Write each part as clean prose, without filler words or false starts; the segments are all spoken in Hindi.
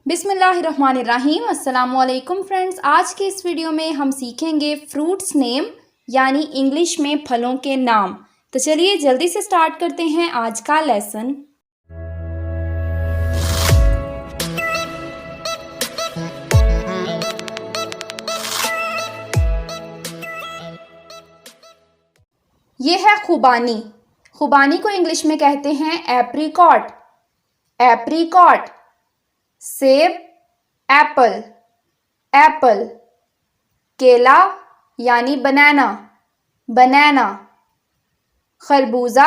बिस्मिल्लाहिर्रहमानिर्रहीम। अस्सलामुअलैकुम फ्रेंड्स, आज के इस वीडियो में हम सीखेंगे फ्रूट्स नेम यानी इंग्लिश में फलों के नाम। तो चलिए जल्दी से स्टार्ट करते हैं आज का लेसन। ये है खुबानी। खुबानी को इंग्लिश में कहते हैं एप्रिकॉट। एप्रिकॉट। सेब एप्पल। एप्पल। केला यानी बनाना। बनाना। खरबूजा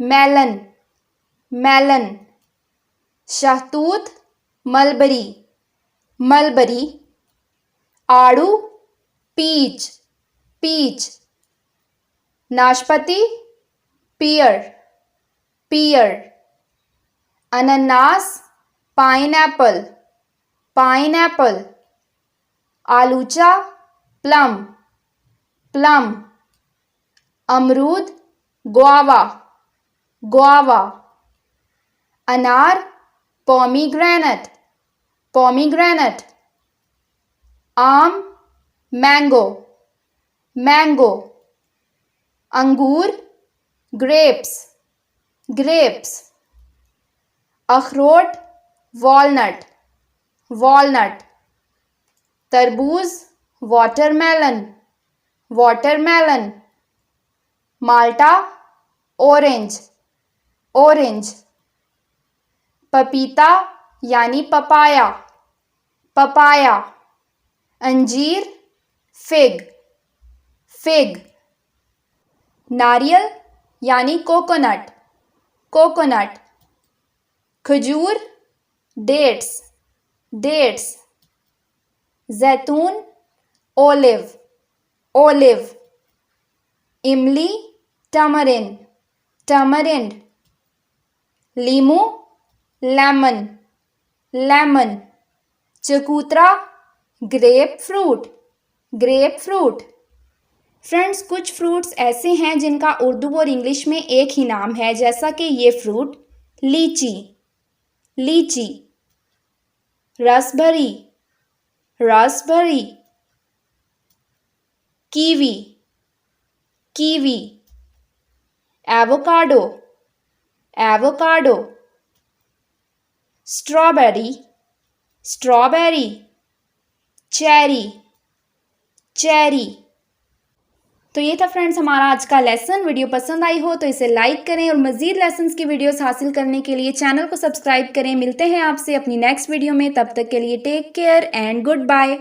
मेलन। मेलन। शहतूत मलबरी। मलबरी। आड़ू पीच। पीच। नाशपाती पियर। पियर। अनानास पाइनएप्पल। पाइनएप्पल। आलूचा प्लम। प्लम। अमरूद गुआवा। गुआवा। अनार पोमीग्रेनेट। पोमीग्रेनेट। आम मैंगो। मैंगो। अंगूर ग्रेप्स। ग्रेप्स। अखरोट वॉलनट। वॉलनट। तरबूज वाटरमेलन। वाटरमेलन। माल्टा ऑरेंज। ऑरेंज। पपीता यानी पपाया। पपाया। अंजीर फिग। फिग। नारियल यानी कोकोनट। कोकोनट। खजूर डेट्स। डेट्स। जैतून ओलिव। ओलिव। इमली टमरिन। टमरिन। लीमू लेमन। लेमन। चकोतरा grep fruit. Grep fruit. Friends, कुछ फ्रूट्स ऐसे हैं जिनका उर्दू और इंग्लिश में एक ही नाम है, जैसा कि ये फ्रूट लीची। लीची। रसभरी। रसभरी। Kiwi. Kiwi. Avocado. Avocado. Strawberry. Strawberry. Cherry. Cherry. तो ये था फ्रेंड्स हमारा आज का लेसन। वीडियो पसंद आई हो तो इसे लाइक करें और मज़ीद लेसन्स की वीडियोस हासिल करने के लिए चैनल को सब्सक्राइब करें। मिलते हैं आपसे अपनी नेक्स्ट वीडियो में, तब तक के लिए take care and good bye.